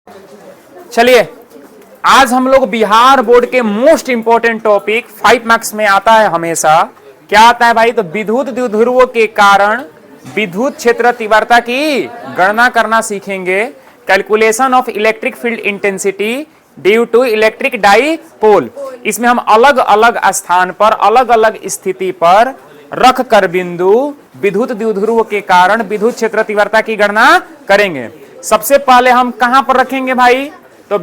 चलिए, आज हम लोग बिहार बोर्ड के मोस्ट इंपोर्टेंट टॉपिक 5 मार्क्स में आता है हमेशा। क्या आता है भाई? तो विद्युत द्विध्रुव के कारण विद्युत क्षेत्र तीव्रता की गणना करना सीखेंगे। Calculation of electric field intensity due to electric dipole. इसमें हम अलग अलग स्थान पर अलग अलग स्थिति पर रख कर बिंदु विद्युत द्विध्रुव के कारण विद्युत क्षेत्र तीव्रता की गणना करेंगे। सबसे पहले हम कहां पर रखेंगे भाई? तो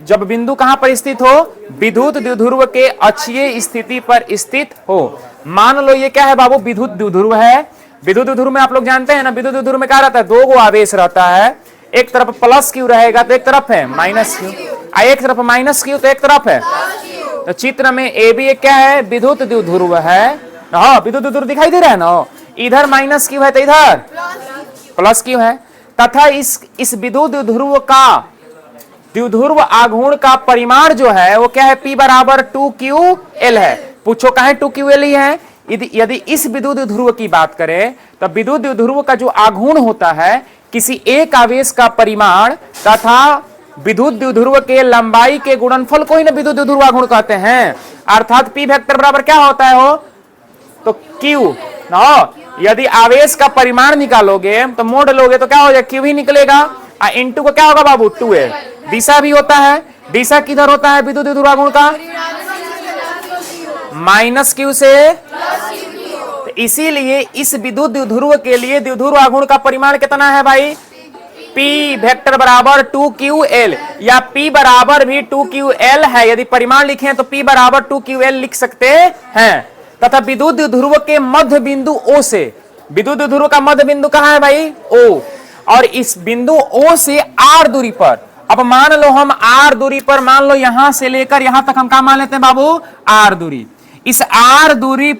जब बिंदु कहां पर स्थित हो? विद्युत द्विध्रुव के अक्षीय स्थिति पर स्थित हो। मान लो ये क्या है बाबू? विद्युत द्विध्रुव है। विद्युत द्विध्रुव में आप लोग जानते हैं ना, विद्युत द्विध्रुव में क्या रहता है? दो गो आवेश रहता है। एक तरफ प्लस क्यू रहेगा तो एक तरफ है माइनस क्यू, एक तरफ माइनस क्यू तो एक तरफ है। तो चित्र में ए भी एक क्या है? विद्युत द्विध्रुव है। हाँ, विद्युत द्विध्रुव दिखाई दे रहा है ना। इधर माइनस क्यू है तो इधर प्लस क्यू है। तथा इस विद्युत द्विध्रुव का द्विध्रुव आघूर्ण का परिमाण जो है वो क्या है? P बराबर 2QL है। पूछो कहे 2QL ही है? यदि इस विद्युत द्विध्रुव की बात करें तो विद्युत द्विध्रुव का जो आघूर्ण होता है किसी एक आवेश का परिमाण तथा विद्युत द्विध्रुव के लंबाई के गुणनफल को ही ना विद्युत द्विध्रुव आघूर्ण कहते हैं। अर्थात P वेक्टर बराबर क्या होता है हो? तो Q ना। यदि आवेश का परिमाण निकालोगे तो मोड़ लोगे तो क्या हो जाएगा? Q ही निकलेगा। इनटू को क्या होगा बाबू? 2A। दिशा भी होता है। दिशा किधर होता है विद्युत द्विध्रुव आघूर्ण का? माइनस क्यू से। तो इसीलिए इस विद्युत द्विध्रुव के लिए द्विध्रुव आघूर्ण का परिमाण कितना है भाई? P वेक्टर बराबर 2QL या P बराबर भी 2QL है। यदि परिमाण लिखें तो P बराबर 2QL लिख सकते हैं। तथा विद्युत द्विध्रुव के मध्य बिंदु O से, विद्युत द्विध्रुव का मध्य बिंदु कहां है भाई? O। और इस बिंदु O से R दूरी पर, अब मान लो हम R दूरी पर, मान लो यहां से लेकर यहां तक हम क्या मान लेते हैं बाबू? R दूरी। इस R दूरी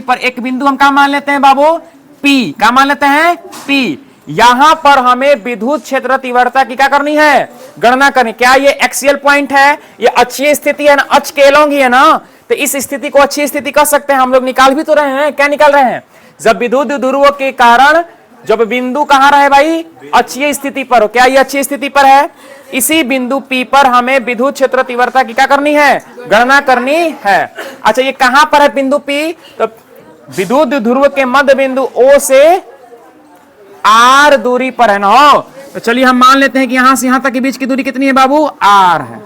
पर एक बिंदु हम क्या मान लेते हैं बाबू? P। क्या मान लेते हैं? P। यहां पर हमें विद्युत क्षेत्र तीव्रता की क्या करनी है? गणना करनी। क्या ये एक्सियल पॉइंट है? ये अक्षीय स्थिति है ना, अक्ष के एलोंग ही है ना। तो इस स्थिति को अक्षीय स्थिति कह सकते हैं। हम लोग निकाल भी तो रहे हैं। क्या निकाल रहे हैं? जब विद्युत द्विध्रुव के कारण जब बिंदु कहां रहे भाई? अक्षीय स्थिति पर हो। क्या ये अक्षीय स्थिति पर है? इसी बिंदु P पर हमें विद्युत क्षेत्र तीव्रता की क्या करनी है? गणना करनी है। अच्छा, ये कहां पर है बिंदु P? तो विद्युत द्विध्रुव के मध्य बिंदु O से R दूरी पर है ना। तो चलिए हम मान लेते हैं कि यहां से यहां तक के बीच की दूरी कितनी है बाबू? R है।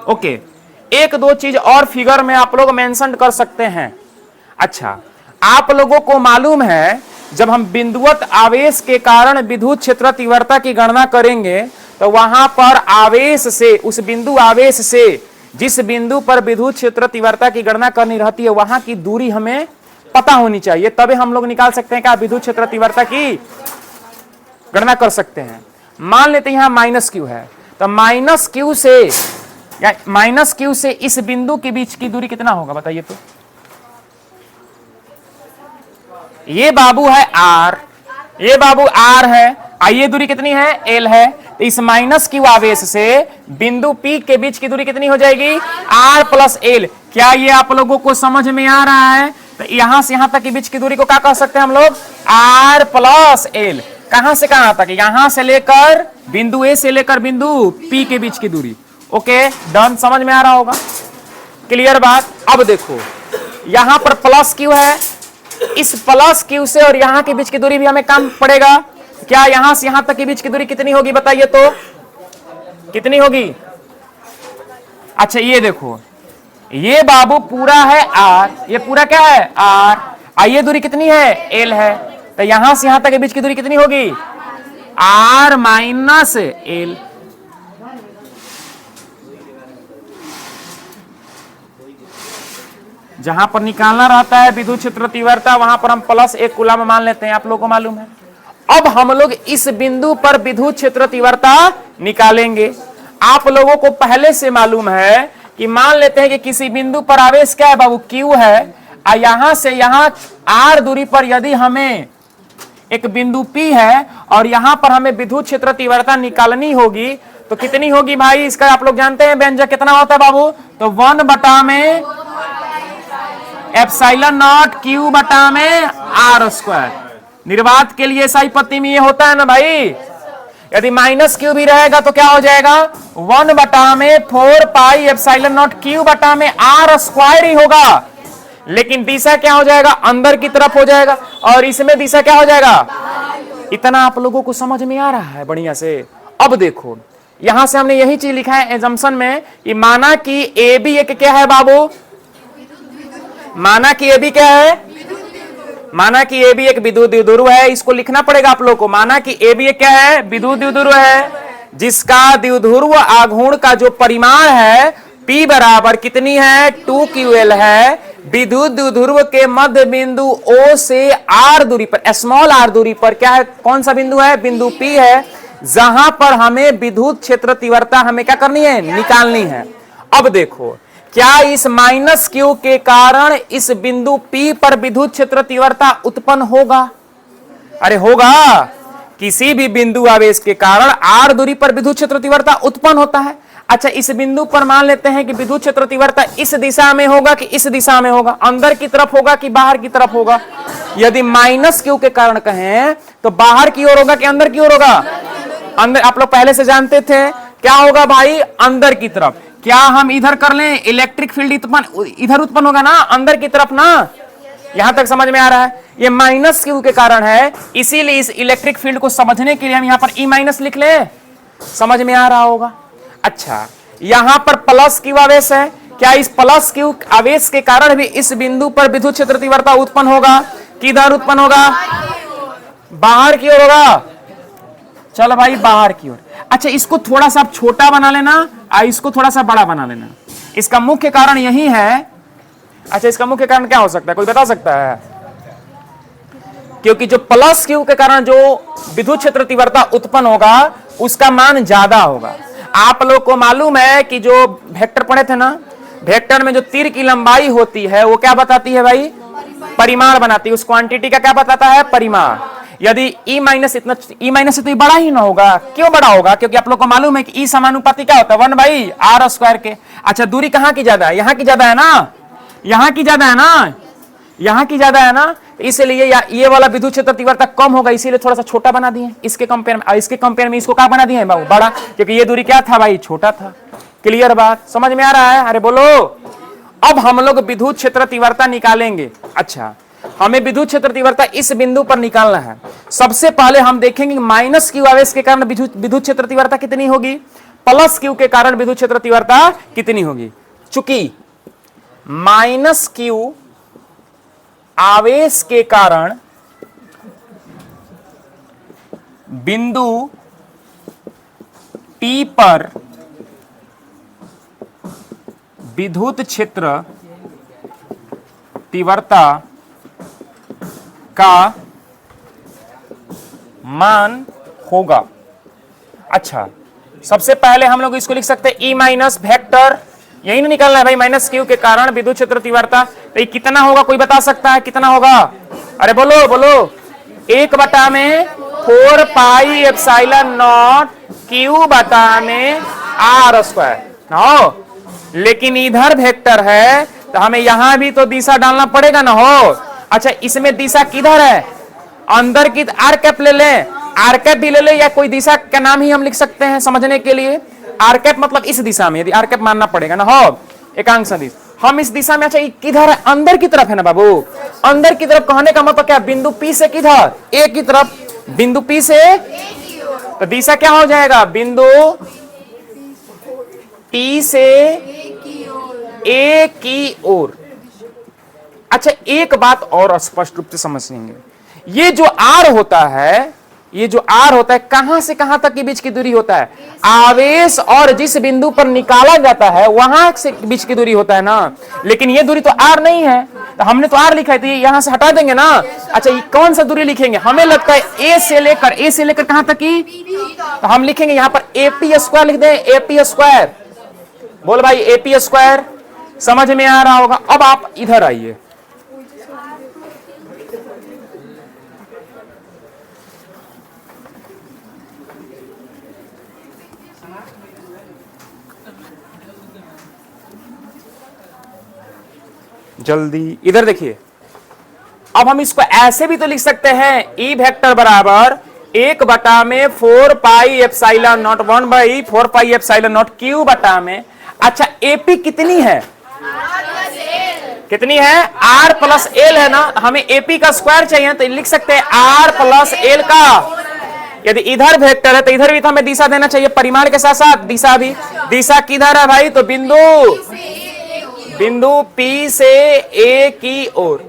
ओके, एक दो चीज और फिगर में आप लोग मेंशन कर सकते हैं। अच्छा, आप लोगों को मालूम है जब हम बिंदुवत आवेश के कारण विद्युत क्षेत्र तीव्रता की गणना करेंगे तो वहां पर आवेश से, उस बिंदु आवेश से जिस बिंदु पर विद्युत क्षेत्र तीव्रता की गणना करनी रहती है वहां की दूरी हमें पता होनी चाहिए, तभी हम लोग निकाल सकते हैं क्या विद्युत क्षेत्र तीव्रता की गणना कर सकते हैं। मान लेते हैं यहां माइनस क्यू है, तो माइनस क्यू से इस बिंदु के बीच की दूरी कितना होगा बताइए? तो ये बाबू है R, ये बाबू R है, ये दूरी कितनी है? L है। तो इस माइनस क्यू आवेश से बिंदु P के बीच की दूरी कितनी हो जाएगी? R plus L। क्या ये आप लोगों को समझ में आ रहा है? तो यहां से यहां तक के बीच की दूरी को क्या कह सकते हैं हम लोग? R plus L। कहां से कहां तक? यहां से लेकर बिंदु A से लेकर बिंदु P के बीच की दूरी। Okay, done. समझ में आ रहा होगा? क्लियर बात? अब देखो, यहां पर प्लस क्यू है, इस प्लस क्यू से और यहां के बीच की दूरी भी हमें कम पड़ेगा। क्या यहां से यहां तक के बीच की दूरी कितनी होगी बताइए? तो कितनी होगी? अच्छा, ये देखो, ये बाबू पूरा है R, ये पूरा क्या है? R। ये दूरी कितनी है? L है। तो यहां से यहां तक के बीच की दूरी कितनी होगी? R minus L। जहां पर निकालना रहता है विद्युत क्षेत्र तीव्रता वहां पर हम प्लस 1 कूलम मान लेते हैं, आप लोगों को मालूम है। अब हम लोग इस बिंदु पर विद्युत क्षेत्र तीव्रता निकालेंगे। आप लोगों को पहले से मालूम है कि मान लेते हैं कि किसी बिंदु पर आवेश क्या है बाबू? Q है। यहां से यहां R दूरी पर यदि हमें एक बिंदु P है और यहां पर हमें विद्युत क्षेत्र तीव्रता निकालनी होगी तो कितनी होगी भाई? इसका आप लोग जानते हैं व्यंजक कितना होता है बाबू? तो 1 बटा में एप्सिलॉन नॉट Q बटा में R स्क्वायर। निर्वात के लिए साई पत्ती में ये होता है ना भाई? यदि माइनस क्यू भी रहेगा तो क्या हो जाएगा, 1 बटा में 4 पाई एप्सिलॉन नॉट क्यू बटा में आर स्क्वायर ही होगा। लेकिन दिशा क्या हो जाएगा, अंदर की तरफ हो जाएगा, और इसमें दिशा क्या हो जाएगा। इतना आप लोगों को समझ में आ रहा है बढ़िया से। अब देखो यहां से हमने यही चीज लिखा है एजम्पशन में कि माना कि ए बी एक क्या है बाबू, माना कि ए बी क्या है, माना कि ए बी एक विद्युत द्विध्रुव है। इसको लिखना पड़ेगा आप लोग को। माना कि ए बी एक क्या है, विद्युत द्विध्रुव है, जिसका द्विध्रुव आघूर्ण का जो परिमाण है P बराबर कितनी है, 2ql है। विद्युत द्विध्रुव के मध्य बिंदु O से R दूरी पर, स्मॉल r दूरी पर क्या है, कौन सा बिंदु है, बिंदु P है, जहां पर हमें विद्युत क्षेत्र तीव्रता हमें क्या करनी है, निकालनी है। अब देखो क्या इस माइनस क्यू के कारण इस बिंदु P पर विद्युत क्षेत्र तीव्रता उत्पन्न होगा। अरे होगा, किसी भी बिंदु आवेश के कारण R दूरी पर विद्युत क्षेत्र तीव्रता उत्पन्न होता है। अच्छा, इस बिंदु पर मान लेते हैं कि विद्युत क्षेत्र तीव्रता इस दिशा में होगा कि इस दिशा में होगा, अंदर की तरफ होगा कि बाहर की तरफ होगा। यदि माइनस क्यू के कारण कहें तो बाहर की ओर होगा कि अंदर की ओर होगा, अंदर। आप लोग पहले से जानते थे क्या होगा भाई, अंदर की तरफ। क्या हम इधर कर लें, इलेक्ट्रिक फील्ड इधर उत्पन्न होगा ना, अंदर की तरफ ना। यहां तक समझ में आ रहा है। ये माइनस क्यू के कारण है, इसीलिए इस इलेक्ट्रिक फील्ड को समझने के लिए हम यहां पर ई माइनस लिख ले। समझ में आ रहा होगा। अच्छा, यहां पर प्लस क्यू आवेश है। क्या इस प्लस क्यू आवेश के कारण भी इस बिंदु पर विद्युत क्षेत्र तीव्रता उत्पन्न होगा, किधर उत्पन्न होगा, बाहर की ओर होगा। चलो भाई बाहर की ओर। अच्छा, इसको थोड़ा सा छोटा बना लेना, इसको थोड़ा सा बड़ा बना लेना। इसका मुख्य कारण यही है। अच्छा, इसका मुख्य कारण क्या हो सकता है, कोई बता सकता है। क्योंकि जो प्लस क्यू के कारण जो विद्युत क्षेत्र तीव्रता उत्पन्न होगा उसका मान ज्यादा होगा। आप लोग को मालूम है कि जो वेक्टर पढ़े थे ना, वेक्टर में जो तीर की लंबाई होती है वो क्या बताती है भाई, परिमाण बनाती है। उस क्वांटिटी का क्या बताता है, परिमाण। यदि ई माइनस इतना, ई माइनस से तो बड़ा ही ना होगा। क्यों बड़ा होगा, क्योंकि आप लोग को मालूम है कि ई समानुपाती क्या होता है, 1/r² के। अच्छा, दूरी कहां की ज्यादा है, यहां की ज्यादा है ना, यहां की ज्यादा है ना, यहां की ज्यादा है ना, इसलिए ये वाला विद्युत क्षेत्र तीव्रता कम होगा, इसीलिए थोड़ा सा छोटा बना दिए। इसके कंपेयर में इसको क्या बना दिए बाबू, बड़ा, क्योंकि ये दूरी क्या था भाई, छोटा था। क्लियर बात, समझ में आ रहा है। अरे बोलो। अब हम लोग विद्युत क्षेत्र तीव्रता निकालेंगे। अच्छा, हमें विद्युत क्षेत्र तीव्रता इस बिंदु पर निकालना है। सबसे पहले हम देखेंगे माइनस क्यू आवेश के कारण विद्युत क्षेत्र तीव्रता कितनी होगी, प्लस क्यू के कारण विद्युत क्षेत्र तीव्रता कितनी होगी। चूंकि माइनस क्यू आवेश के कारण बिंदु P पर विद्युत क्षेत्र तीव्रता का मान होगा। अच्छा, सबसे पहले हम लोग इसको लिख सकते हैं ई माइनस वेक्टर, यही नहीं निकालना है भाई, माइनस क्यू के कारण विद्युत क्षेत्र तीव्रता। तो ये कितना होगा, कोई बता सकता है कितना होगा। अरे बोलो बोलो, 1 बटा में 4 पाई एप्सिलॉन नॉट क्यू बटा में r²। हो, लेकिन इधर वेक्टर है तो हमें यहां भी तो दिशा डालना पड़ेगा ना हो। अच्छा, इसमें दिशा किधर है, अंदर की, आर कैप ले लें, आर कैप भी ले ले, या कोई दिशा का नाम ही हम लिख सकते हैं समझने के लिए। आर कैप मतलब इस दिशा में, यदि आर कैप मानना पड़ेगा ना हो, एकांक सदिश। हम इस दिशा में, अच्छा किधर है, अंदर की तरफ है ना बाबू। अंदर की तरफ कहने का मतलब क्या, बिंदु P से किधर, ए की तरफ, बिंदु P से, तो दिशा क्या हो जाएगा, बिंदु P से ए की ओर। अच्छा, एक बात और स्पष्ट रूप से समझेंगे, ये जो R होता है, ये जो R होता है, कहां से कहां तक के बीच की दूरी होता है, आवेश और जिस बिंदु पर निकाला जाता है वहां से बीच की दूरी होता है ना। लेकिन ये दूरी तो R नहीं है, तो हमने तो R लिखा है, तो यहां से हटा देंगे ना। अच्छा, ये कौन सा दूरी लिखेंगे, हमें लगता है ए से लेकर कहां तक की, तो हम लिखेंगे यहां पर AP² लिख दें, AP²। बोल भाई AP², समझ में आ रहा होगा। अब आप इधर आइए, जल्दी इधर देखिए। अब हम इसको ऐसे भी तो लिख सकते हैं, ई वेक्टर बराबर 1 बटा में 4 pi epsilon not 1/4 pi epsilon not Q बटा में। अच्छा एपी कितनी है? कितनी है? आर प्लस एल है ना। हमें एपी का स्क्वायर चाहिए तो लिख सकते हैं आर प्लस एल का। यदि इधर वेक्टर है तो इधर भी तो हमें दिशा देना चाहिए, परिमाण के साथ साथ दिशा भी। दिशा किधर है भाई? तो बिंदु P से A की ओर।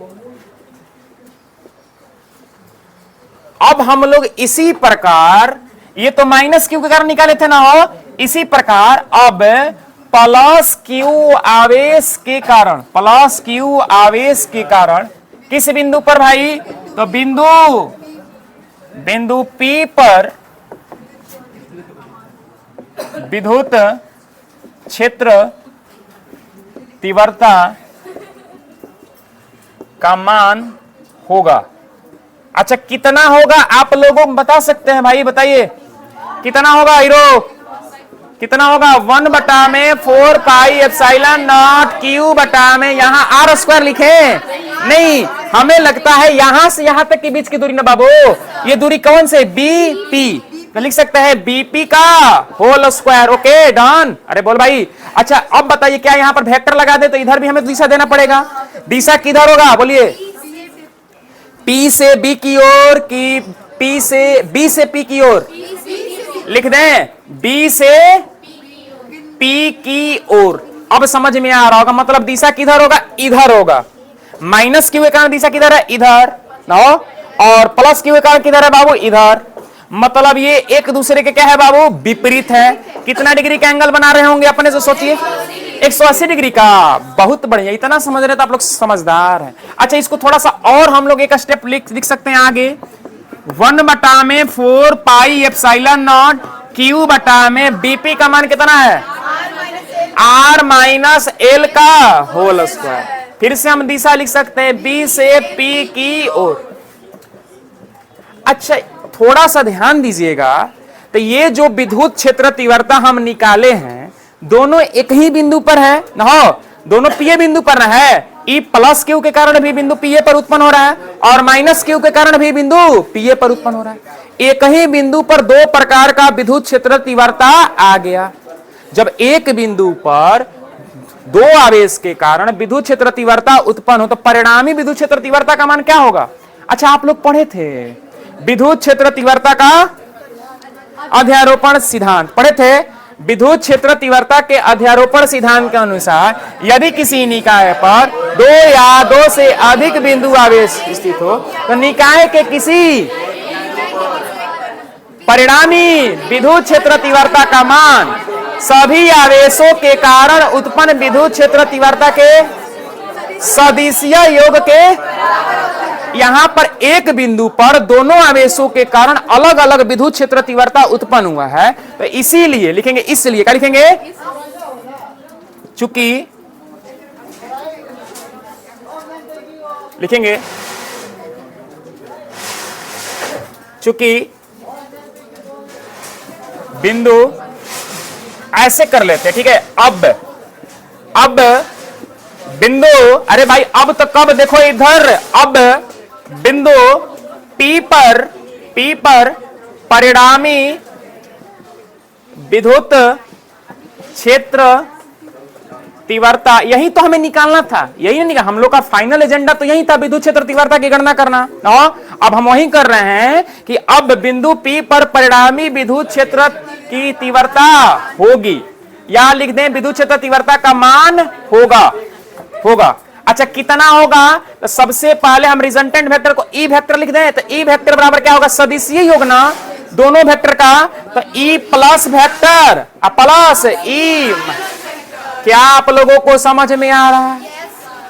अब हम लोग इसी प्रकार, ये तो माइनस क्यू के कारण निकाले थे ना हो, इसी प्रकार अब प्लस क्यू आवेश के कारण, प्लस क्यू आवेश के कारण किस बिंदु पर भाई? तो बिंदु P पर विद्युत क्षेत्र तीव्रता का मान होगा। अच्छा कितना होगा आप लोगों को बता सकते हैं भाई? बताइए कितना होगा हीरो? कितना होगा? 1 बटा में 4 पाई एप्सिलॉन नॉट क्यू बटा में, यहां आर स्क्वायर लिखे नहीं, हमें लगता है यहां से यहां तक के बीच की दूरी ना बाबू, ये दूरी कौन से? बीपी, तो लिख सकते हैं बीपी का होल स्क्वायर। Okay done. अरे बोल भाई। अच्छा अब बताइए क्या यहां पर वेक्टर लगा दे तो इधर भी हमें दिशा देना पड़ेगा। दिशा किधर होगा बोलिए? पी से बी की ओर की बी से पी की ओर? लिख दें बी से पी की ओर। अब समझ में आ रहा होगा, मतलब दिशा किधर होगा? इधर होगा। माइनस क्यू के कारण दिशा किधर है? इधर ना, और प्लस क्यू के कारण किधर है बाबू? इधर। मतलब ये एक दूसरे के क्या है बाबू? विपरीत है। कितना डिग्री का एंगल बना रहे होंगे अपने से सोचिए? 180 डिग्री का। बहुत बढ़िया, इतना समझ रहे तो आप लोग समझदार हैं। अच्छा इसको थोड़ा सा और हम लोग एक स्टेप लिख सकते हैं आगे। 1 बटा में 4 पाई एप्सिलॉन नॉट क्यू बटा में बीपी का मान कितना है? आर माइनस एल का होल स्क्वायर। फिर से हम दिशा लिख सकते हैं बी से पी की ओर। अच्छा थोड़ा सा ध्यान दीजिएगा, तो ये जो विद्युत क्षेत्र तीव्रता हम निकाले हैं दोनों एक ही बिंदु पर है ना, दोनों पीए बिंदु पर है। ई प्लस क्यू के कारण भी बिंदु पीए पर उत्पन्न हो रहा है और माइनस क्यू के कारण भी बिंदु पीए पर उत्पन्न हो रहा है। एक ही बिंदु पर दो प्रकार का विद्युत क्षेत्र तीव्रता आ गया। जब एक बिंदु पर दो आवेश के कारण विद्युत क्षेत्र तीव्रता उत्पन्न हो तो परिणामी विद्युत क्षेत्र तीव्रता का मान क्या होगा? अच्छा आप लोग पढ़े थे विद्युत क्षेत्र तीव्रता का अध्यारोपण सिद्धांत, पढ़े थे। विद्युत क्षेत्र तीव्रता के अध्यारोपण सिद्धांत के अनुसार यदि किसी निकाय पर दो या दो से अधिक बिंदु आवेश स्थित हो तो निकाय के किसी परिणामी विद्युत क्षेत्र तीव्रता का मान सभी आवेशों के कारण उत्पन्न विद्युत क्षेत्र तीव्रता के सदिशीय योग के। यहां पर एक बिंदु पर दोनों आवेशों के कारण अलग अलग विद्युत क्षेत्र तीव्रता उत्पन्न हुआ है, तो इसीलिए लिखेंगे, इसलिए क्या लिखेंगे? चूंकि लिखेंगे चूंकि बिंदु ऐसे कर लेते, ठीक है। अब बिंदु, अरे भाई अब तो कब देखो इधर, अब बिंदु P पर परिणामी विद्युत क्षेत्र तीव्रता, यही तो हमें निकालना था, यही नहीं हम लोग का फाइनल एजेंडा तो यही था, विद्युत क्षेत्र तीव्रता की गणना करना। अब हम वही कर रहे हैं कि अब बिंदु P पर परिणामी विद्युत क्षेत्र की तीव्रता होगी, या लिख दें विद्युत क्षेत्र तीव्रता का मान होगा। अच्छा कितना होगा? तो सबसे पहले हम रिजल्टेंट वेक्टर को ई वेक्टर लिख दें, तो ई वेक्टर बराबर क्या होगा? सदिशीय योग ना दोनों वेक्टर का, तो ई प्लस वेक्टर प्लस ई। क्या आप लोगों को समझ में आ रहा है?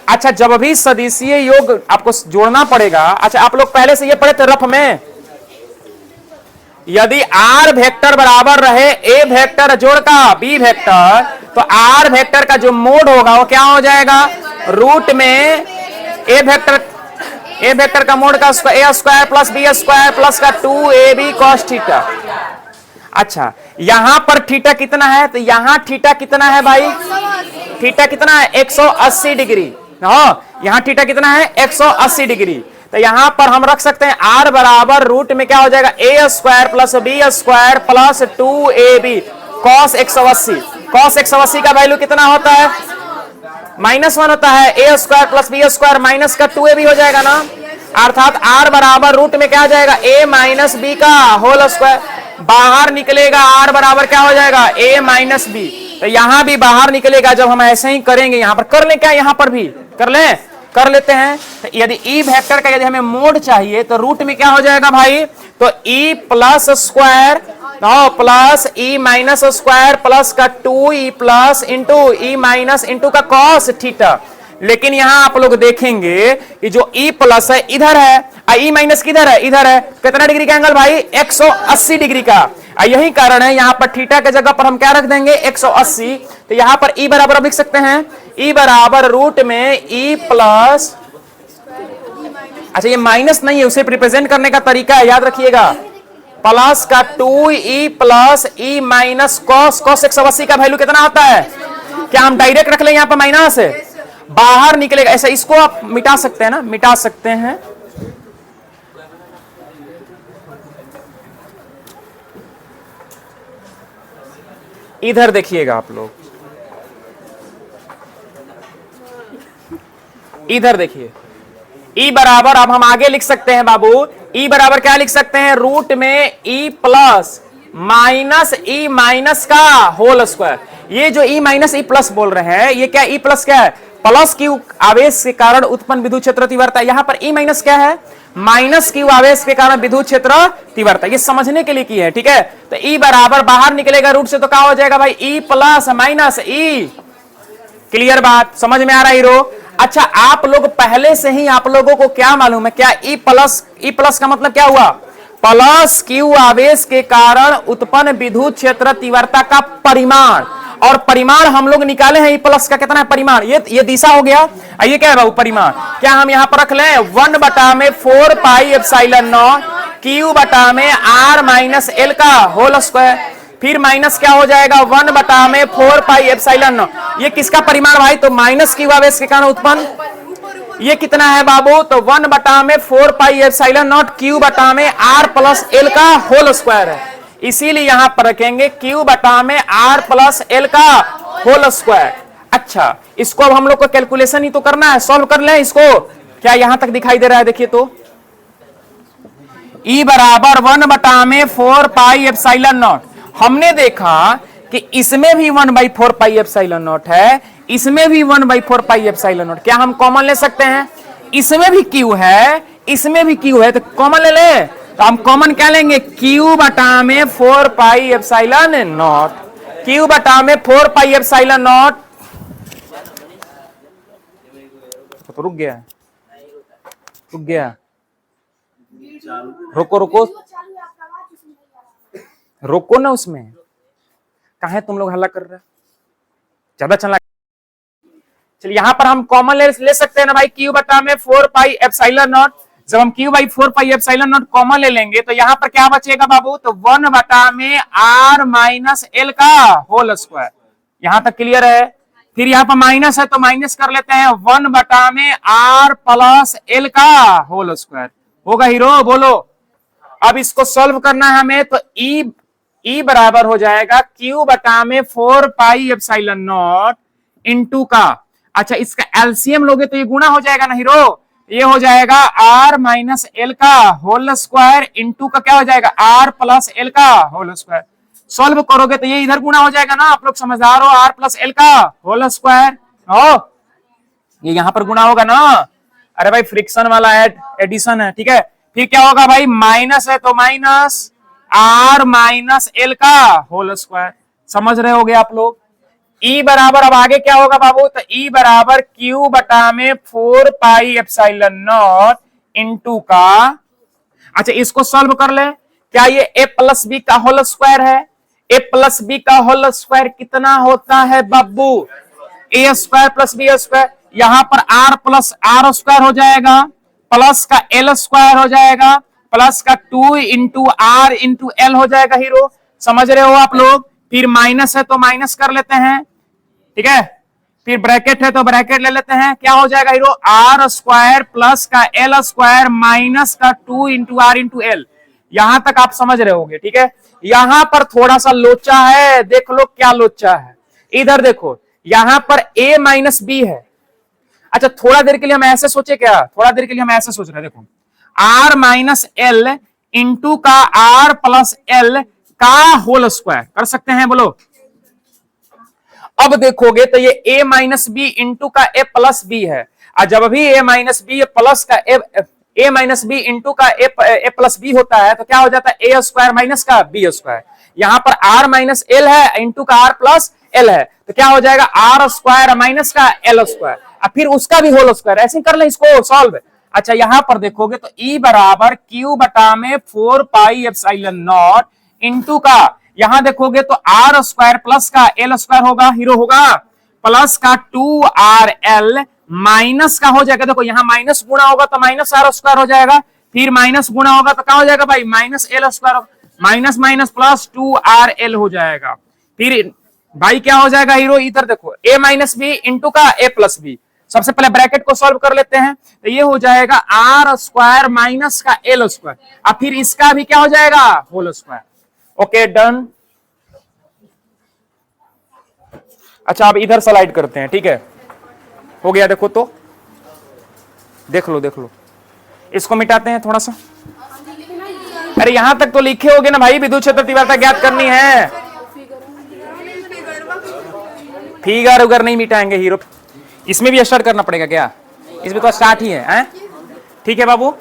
अच्छा जब भी सदिशीय योग आपको जोड़ना पड़ेगा। अच्छा आप लोग पहले से ये पढ़े थे रफ में, यदि आर वेक्टर बराबर रहे ए वेक्टर जोड़ का बी वेक्टर, तो आर वेक्टर का जो मोड होगा वो क्या हो जाएगा? रूट में ए वेक्टर का मोड का a square plus B square plus का 2ab cos थीटा। अच्छा यहां पर थीटा कितना है? तो यहां थीटा कितना है भाई? थीटा कितना है? 180 डिग्री। यहां थीटा कितना है? 180 डिग्री। तो यहां पर हम रख सकते हैं r बराबर रूट में क्या हो जाएगा a square plus B square plus 2ab cos 180। cos 180 का वैल्यू कितना होता है -1 होता है। a square plus B square minus का 2ab हो जाएगा ना, अर्थात r बराबर रूट में क्या हो जाएगा a माइनस बी का होल स्क्वायर। बाहर निकलेगा r बराबर क्या हो जाएगा a माइनस बी। तो यहां भी बाहर निकलेगा जब हम ऐसे ही करेंगे। यहां पर कर ले क्या, यहां पर भी कर लेते हैं। तो यदि ई वेक्टर का यदि हमें मोड चाहिए तो रूट में क्या हो जाएगा भाई, तो E plus square plus E minus square plus का 2e plus into E minus into का कॉस थीटा। लेकिन यहां आप लोग देखेंगे कि जो ई प्लस है इधर है, ई माइनस किधर है, इधर है। कितना डिग्री का एंगल भाई 180 डिग्री का। यही कारण है यहां पर थीटा के जगह पर हम क्या रख देंगे 180। तो यहां पर ई बराबर लिख सकते हैं ई बराबर रूट में ई प्लस, अच्छा ये माइनस नहीं है, उसे रिप्रेजेंट करने का तरीका है, याद रखिएगा, प्लस का 2e plus E minus cos 180 का वैल्यू कितना आता है। क्या हम डायरेक्ट रख लें यहां पर माइनस, बाहर निकलेगा ऐसा। इसको आप मिटा सकते हैं ना, मिटा सकते हैं। इधर देखिएगा आप लोग, इधर देखिए ई बराबर, अब हम आगे लिख सकते हैं बाबू, ई बराबर क्या लिख सकते हैं रूट में E plus minus E minus का होल स्क्वायर। ये जो ई माइनस ई प्लस बोल रहे हैं ये क्या ई प्लस क्या है, प्लस क्यू आवेश के कारण उत्पन्न विद्युत क्षेत्र तीव्रता। यहां पर ई माइनस क्या है, माइनस क्यू आवेश के कारण विद्युत क्षेत्र तीव्रता। ये समझने के लिए की है, ठीक है। तो ई बराबर बाहर निकलेगा रूट से तो क्या हो जाएगा भाई ई प्लस माइनस ई। क्लियर बात, समझ में आ रहा हीरो। अच्छा आप लोग पहले से ही आप लोगों को क्या मालूम है, क्या ई प्लस का मतलब क्या हुआ, प्लस क्यू आवेश के कारण उत्पन्न विद्युत क्षेत्र तीव्रता का परिमाण। और परिमाण हम लोग निकाले हैं ई प्लस का कितना है परिमाण, ये दिशा हो गया। ये क्या है बाबू परिमाण, क्या हम यहां पर रख लें 1/4 पाई एप्सिलॉन नॉट क्यू बटा में r माइनस एल का होल स्क्वायर। फिर माइनस क्या हो जाएगा 1/4 पाई एप्सिलॉन नॉट। ये किसका परिमाण भाई, तो माइनस क्यू आवेश के कारण उत्पन्न। ये कितना है बाबू, तो 1/4 पाई एप्सिलॉन नॉट क्यू बटा में r प्लस एल का होल स्क्वायर है। इसीलिए यहां पर रखेंगे क्यू बटा में r प्लस एल का होल स्क्वायर। अच्छा इसको अब हम लोग को कैलकुलेशन ही तो करना है, सॉल्व कर लें इसको। क्या यहां तक दिखाई दे रहा है, देखिए तो ई बराबर 1/4 पाई एप्सिलॉन नॉट। हमने देखा कि इसमें भी 1/4 पाई एप्सिलॉन नॉट है, इसमें भी 1/4 पाई एप्सिलॉन नॉट। क्या हम कॉमन ले सकते हैं, इसमें भी क्यू है इसमें भी क्यू है, तो कॉमन ले ले। तो हम कॉमन क्या लेंगे क्यू बटा में 4 पाई एप्सिलॉन नॉट, क्यू बटा में 4 पाई एप्सिलॉन नॉट। तो रुक गया रोको ना, उसमें कहा तुम लोग हल्ला कर रहे, ज्यादा चला। चलिए यहां पर हम कॉमन ले सकते हैं ना भाई क्यू बटा में 4 पाई एप्सिलॉन नॉट। जब हम Q by 4 pi epsilon not common ले लेंगे तो यहां पर क्या बचेगा बाबू, तो 1/r माइनस एल का होल स्क्वायर। यहां तक क्लियर है। फिर यहां पर माइनस है तो माइनस कर लेते हैं 1/r प्लस एल का होल स्क्वायर। होगा हीरो, बोलो। अब इसको सॉल्व करना है हमें, तो ई बराबर हो जाएगा क्यू बटा में 4 पाई एप्सिलॉन नॉट इंटू का, अच्छा इसका एलसीएम लोगे तो ये गुणा हो जाएगा ना हीरो, ये हो जाएगा r माइनस एल का होल स्क्वायर इंटू का क्या हो जाएगा r प्लस एल का होल स्क्वायर। सॉल्व करोगे तो ये इधर गुणा हो जाएगा ना, आप लोग समझदार हो, r प्लस एल का होल स्क्वायर हो, ये यहां पर गुणा होगा ना। अरे भाई फ्रिक्शन वाला एडिशन है, ठीक है। फिर क्या होगा भाई, माइनस है तो माइनस r माइनस एल का होल स्क्वायर। समझ रहे होगे आप लोग। ई बराबर अब आगे क्या होगा बाबू, तो ई बराबर क्यू बटा में 4 पाई एप्सिलॉन नॉट इंटू का, अच्छा इसको सॉल्व कर ले। क्या ये ए प्लस बी का होल स्क्वायर है, ए प्लस बी का होल स्क्वायर कितना होता है बाबू, ए स्क्वायर प्लस बी स्क्वायर। यहां पर r प्लस आर स्क्वायर हो जाएगा, प्लस का एल स्क्वायर हो जाएगा, प्लस का 2 इंटू आर इंटू एल हो जाएगा हीरो। समझ रहे हो आप लोग। फिर माइनस है तो माइनस कर लेते हैं, ठीक है। फिर ब्रैकेट है तो ब्रैकेट ले लेते हैं, क्या हो जाएगा हीरो, आर स्क्वायर प्लस का एल स्क्वायर माइनस का 2 इंटू आर इंटू एल। यहां तक आप समझ रहे होंगे, ठीक है। यहां पर थोड़ा सा लोचा है, देख लो क्या लोचा है। इधर देखो, यहां पर a माइनस बी है। अच्छा थोड़ा देर के लिए हम ऐसे सोचे क्या, थोड़ा देर के लिए हम ऐसे सोच रहे हैं, देखो आर माइनस एल इंटू का आर प्लस एल का होल स्क्वायर कर सकते हैं, बोलो। अब देखोगे तो ये a माइनस बी इंटू का a प्लस बी है, और जब भी a माइनस बी प्लस का a माइनस बी इंटू का a प्लस बी होता है तो क्या हो जाता है, a स्क्वायर माइनस का b स्क्वायर। यहां पर r माइनस एल है इंटू का r प्लस एल है, तो क्या हो जाएगा, r स्क्वायर माइनस का एल स्क्वायर, और फिर उसका भी होल स्क्वायर। ऐसे कर ले इसको सॉल्व। अच्छा यहां पर देखोगे तो E बराबर Q बटा में 4 पाई एप्सिलॉन नॉट इंटू का, यहां देखोगे तो आर स्क्वायर प्लस का एल स्क्वायर होगा, हीरो होगा, प्लस का 2RL माइनस का हो जाएगा, देखो यहां माइनस गुणा होगा तो माइनस आर स्क्वायर हो जाएगा, फिर माइनस गुणा होगा तो क्या हो जाएगा भाई, minus L square, minus minus plus 2RL हो जाएगा। फिर भाई क्या हो जाएगा हीरो, इधर देखो a माइनस बी इंटू का a प्लस बी। सबसे पहले ब्रैकेट को सॉल्व कर लेते हैं, तो ये हो जाएगा आर स्क्वायर माइनस का एल स्क्वायर, और फिर इसका भी क्या हो जाएगा, होल स्क्वायर। Okay done. अच्छा अब इधर स्लाइड करते हैं, ठीक है, हो गया। देखो तो देख लो इसको मिटाते हैं थोड़ा सा। अरे यहां तक तो लिखे होगे ना भाई, विद्युत क्षेत्र तीव्रता ज्ञात करनी है। फिगर उगर नहीं मिटाएंगे हीरो, इसमें भी स्टार्ट करना पड़ेगा क्या, इसमें तो स्टार्ट ही है। ठीक है बाबू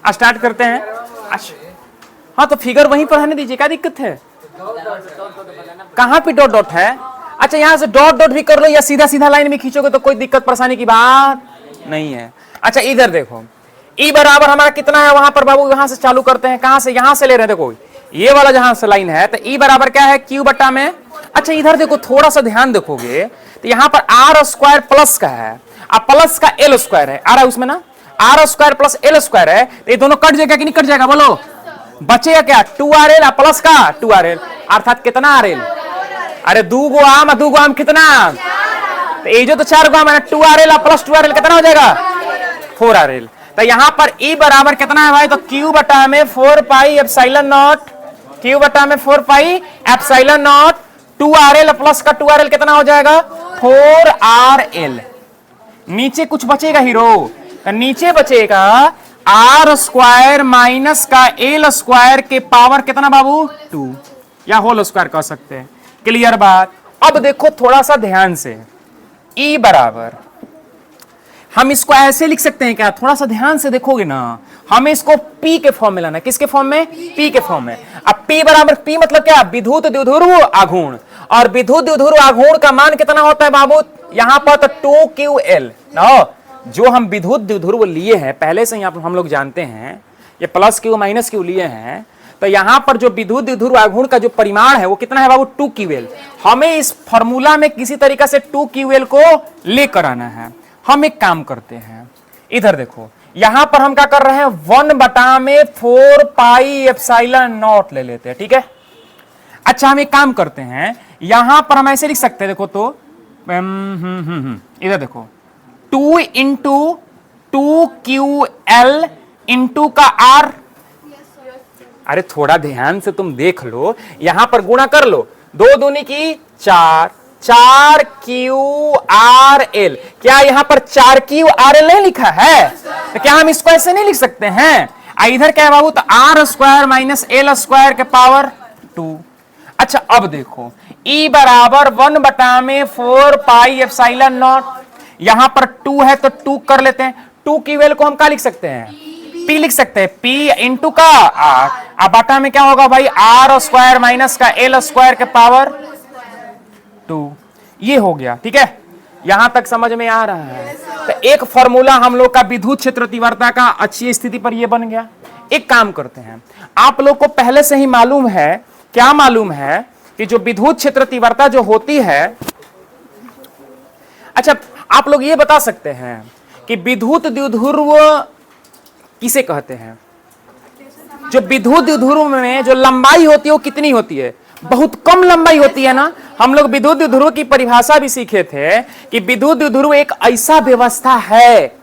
स्टार्ट करते हैं। अच्छा हाँ तो फिगर वहीं पर रहने दीजिए, क्या दिक्कत है, कहां पे डॉट डॉट है। अच्छा यहां से डॉट डॉट भी कर लो या सीधा सीधा लाइन में खींचोगे तो कोई दिक्कत परेशानी की बात नहीं है। अच्छा इधर देखो E बराबर हमारा कितना है वहां पर बाबू, यहां से चालू करते हैं, कहां से, यहां से ले रहे हैं, देखो ये वाला जहां से लाइन है तो E बराबर क्या है, Q बटा में। अच्छा इधर देखो थोड़ा सा ध्यान देखोगे तो यहां पर आर स्क्वायर प्लस का है और प्लस का एल स्क्वायर है, आ रहा है उसमें ना, R square plus L square है, तो ये दोनों कट जाएगा कि नहीं कट जाएगा, बोलो बचेगा क्या, 2RL प्लस का 2RL अर्थात कितना RL, अरे दो गो आम कितना, तो ये जो तो 4 गो आम है, 2RL प्लस 2RL कितना हो जाएगा, 4RL। तो यहां पर E बराबर कितना है भाई, तो Q बटा में 4 पाई एप्सिलॉन नॉट, Q बटा में 4 pi epsilon not 2RL plus का 2RL कितना हो जाएगा, 4RL। नीचे कुछ बचेगा हीरो, नीचे बचेगा आर स्क्वायर माइनस का एल स्क्वायर के पावर कितना बाबू, 2 या होल स्क्वायर कह सकते हैं। क्लियर बात। अब देखो थोड़ा सा ध्यान से, E बराबर हम इसको ऐसे लिख सकते हैं क्या, थोड़ा सा ध्यान से देखोगे ना, हमें इसको P के फॉर्म में लाना है, किसके फॉर्म में, P के फॉर्म में। अब P बराबर P मतलब क्या, विद्युत द्विध्रुव आघूर्ण, और विद्युत द्विध्रुव आघूर्ण का मान कितना होता है बाबू, यहां पर तो 2QL ना, जो हम विद्युत द्विध्रुव लिए हैं पहले से ही हम लोग जानते हैं, ये प्लस क्यू माइनस क्यू लिए हैं, तो यहां पर जो विद्युत द्विध्रुव आघूर्ण का जो परिमाण है वो कितना है बाबू, 2QL। हमें इस फॉर्मूला में किसी तरीके से 2QL को लेकर आना है। हम एक काम करते हैं, इधर देखो यहां पर हम क्या कर रहे हैं, 1 बटा में 4 पाई एप्सिलॉन नॉट ले लेते हैं, ठीक है। अच्छा हम एक काम करते हैं, यहां पर हम ऐसे लिख सकते हैं, देखो तो इधर देखो 2 इंटू 2QL इंटू का R, अरे थोड़ा ध्यान से तुम देख लो, यहां पर गुणा कर लो, 2 दूनी की 4, 4QRL, क्या यहां पर 4QRL नहीं लिखा है, तो क्या हम इसको ऐसे नहीं लिख सकते हैं, इधर क्या है बाबू, तो R square minus L square के पावर 2। अच्छा अब देखो E बराबर 1 बटा में 4 पाई एप्सिलॉन नॉट, यहां पर 2 है तो 2 कर लेते हैं, 2QL को हम क्या लिख सकते हैं, P लिख सकते हैं, P इंटू का R, अब बटा में क्या होगा भाई, आर स्क्वायर माइनस का एल स्क्वायर के पावर 2। ये हो गया, ठीक है, यहां तक समझ में आ रहा है। तो एक फॉर्मूला हम लोग का विद्युत क्षेत्र तीव्रता का अच्छी स्थिति पर ये बन गया। एक काम करते हैं, आप लोग को पहले से ही मालूम है, क्या मालूम है कि जो विद्युत क्षेत्र तीव्रता जो होती है, अच्छा आप लोग ये बता सकते हैं कि विद्युत द्विध्रुव किसे कहते हैं, जो विद्युत द्विध्रुव में जो लंबाई होती है वो कितनी होती है, बहुत कम लंबाई होती है ना। हम लोग विद्युत द्विध्रुव की परिभाषा भी सीखे थे कि विद्युत द्विध्रुव एक ऐसा व्यवस्था है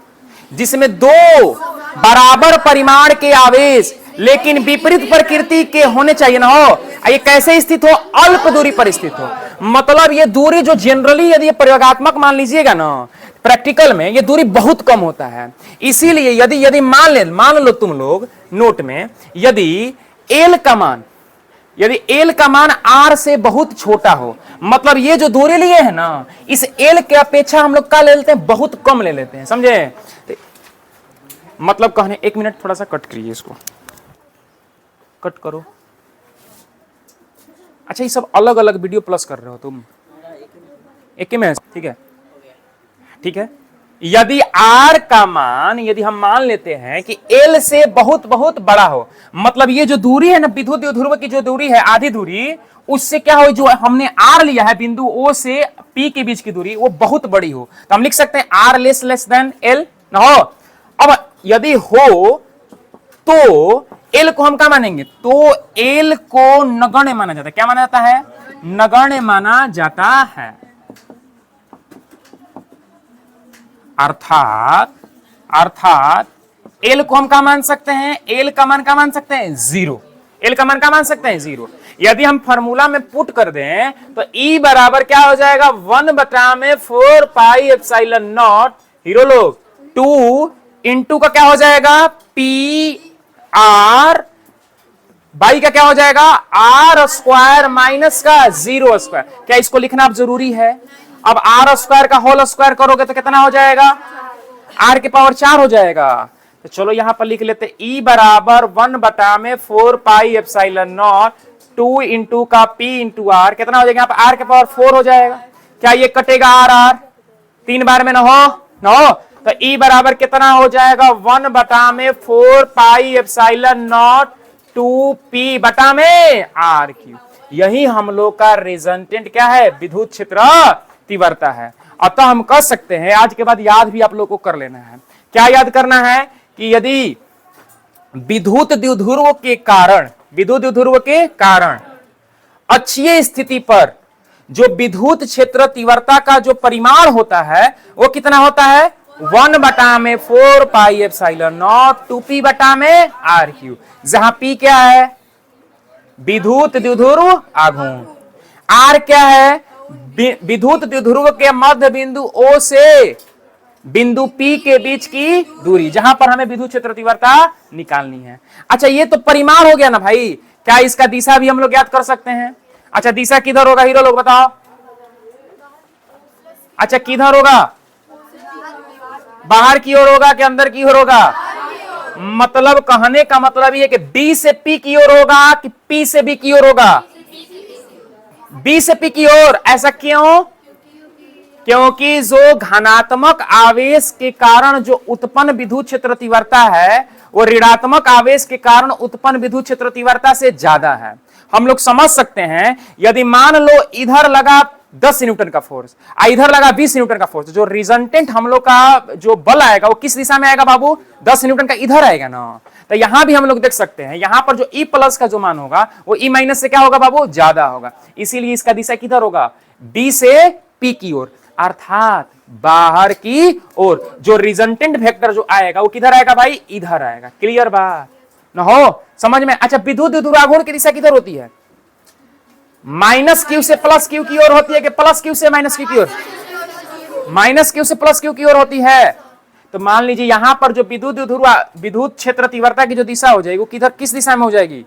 जिसमें दो बराबर परिमाण के आवेश लेकिन विपरीत प्रकृति के होने चाहिए ना हो। ये कैसे स्थित हो? अल्प दूरी पर स्थित हो। मतलब ये दूरी जो जनरली यदि प्रयोगात्मक मान लीजिएगा ना, प्रैक्टिकल में ये दूरी बहुत कम होता है। इसीलिए यदि यदि मान लो तुम लोग नोट में, यदि एल का मान आर से बहुत छोटा हो, मतलब ये जो दूरी लिए है ना, इस एल के अपेक्षा हम लोग क्या ले लेते हैं? बहुत कम ले लेते हैं, समझे? मतलब कहने, एक मिनट थोड़ा सा कट करिए, इसको कट करो। अच्छा, ये सब अलग अलग वीडियो प्लस कर रहे हो तुम? एक ही में? ठीक है, ठीक है। यदि R का मान, यदि हम मान लेते हैं कि L से बहुत बहुत बड़ा हो, मतलब ये जो दूरी है ना, विद्युत द्विध्रुव की जो दूरी है, आधी दूरी, उससे क्या हो, जो हमने R लिया है बिंदु O से P के बीच की दूरी, वो बहुत बड़ी हो, तो हम लिख सकते हैं R लेस देन L ना हो। अब यदि हो तो L को हम क्या मानेंगे? तो L को नगण्य माना जाता है। क्या माना जाता है? नगण्य माना जाता है। अर्थात L को हम क्या मान सकते हैं? L का मान क्या मान सकते हैं? 0। L का मान क्या मान सकते हैं? 0। यदि हम फॉर्मूला में पुट कर दें तो E बराबर क्या हो जाएगा? 1/4 पाई एप्सिलॉन नॉट, हीरो लोग, 2 इंटू का क्या हो जाएगा? पी आर बाई का क्या हो जाएगा? आर स्क्वायर माइनस का 0 स्क्वायर। क्या इसको लिखना अब जरूरी है? अब आर स्क्वायर का होल स्क्वायर करोगे तो कितना हो जाएगा? आर के पावर 4 हो जाएगा। तो चलो यहां पर लिख लेते, ई बराबर 1/4 पाई एप्सिलॉन नॉट 2 इंटू का पी इंटू आर, कितना हो जाएगा? यहाँ पर आर के पावर 4 हो जाएगा। क्या ये कटेगा? आर 3 बार में ना हो, तो ई बराबर कितना हो जाएगा? 1/4 पाई एप्सिलॉन नॉट 2p बटा में आर क्यूब। यही हम लोग का रिजल्टेंट क्या है? विद्युत क्षेत्र तीव्रता है। अतः हम कह सकते हैं, आज के बाद याद भी आप लोग को कर लेना है। क्या याद करना है? कि यदि विद्युत द्विध्रुव के कारण अक्षीय स्थिति पर जो विद्युत क्षेत्र तीव्रता का जो परिमाण होता है वो कितना होता है? 1/4 पाई एप्सिलॉन नॉट 2p बटा में आर क्यूब, जहां p क्या है? विद्युत द्विध्रुव आघूर्ण। r क्या है? विद्युत द्विध्रुव के मध्य बिंदु O से बिंदु P के बीच की दूरी, जहां पर हमें विद्युत क्षेत्र तीव्रता निकालनी है। अच्छा, ये तो परिमाण हो गया ना भाई। क्या इसका दिशा भी हम लोग याद कर सकते हैं? अच्छा, दिशा किधर होगा हीरो लोग बताओ? अच्छा, किधर होगा? बाहर की ओर होगा कि अंदर की ओर होगा? मतलब कहने का मतलब ये कि D से P की ओर होगा कि P से B की ओर होगा? B से P की ओर। ऐसा क्यों? क्योंकि जो घनात्मक आवेश के कारण जो उत्पन्न विद्युत क्षेत्र तीव्रता है वो ऋणात्मक आवेश के कारण उत्पन्न विद्युत क्षेत्र तीव्रता से ज्यादा है। हम लोग समझ सकते हैं, यदि मान लो इधर लगा 10 न्यूटन का फोर्स, इधर लगा 20 न्यूटन का फोर्स, जो रिजल्टेंट हम लोग का जो बल आएगा वो किस दिशा में आएगा बाबू? 10 न्यूटन का इधर आएगा ना। तो यहां भी हम लोग देख सकते हैं, यहां पर जो E प्लस का जो मान होगा वो E माइनस से क्या होगा बाबू? ज्यादा होगा। इसीलिए इसका दिशा किधर होगा? D से P की ओर, अर्थात बाहर की ओर। जो रिजल्टेंट वेक्टर जो आएगा वो किधर आएगा भाई? इधर आएगा। क्लियर बात ना हो? समझ में? अच्छा, विद्युत द्विध्रुव आघूर्ण की दिशा किधर होती है? माइनस क्यू से प्लस क्यू की ओर होती है कि प्लस क्यू से माइनस क्यू की ओर? माइनस क्यू से प्लस क्यू की ओर होती है। तो मान लीजिए यहां पर जो विद्युत क्षेत्र तीव्रता की जो दिशा हो जाएगी वो किधर, किस दिशा में हो जाएगी?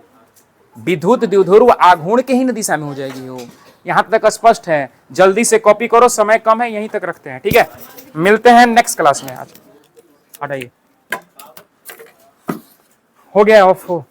विद्युत द्विध्रुव आघूर्ण के ही दिशा में हो जाएगी वो। यहां तक स्पष्ट है? जल्दी से कॉपी करो, समय कम है, यहीं तक रखते हैं। ठीक है, मिलते हैं नेक्स्ट क्लास में। आज हटाइए, हो गया ऑफ हो।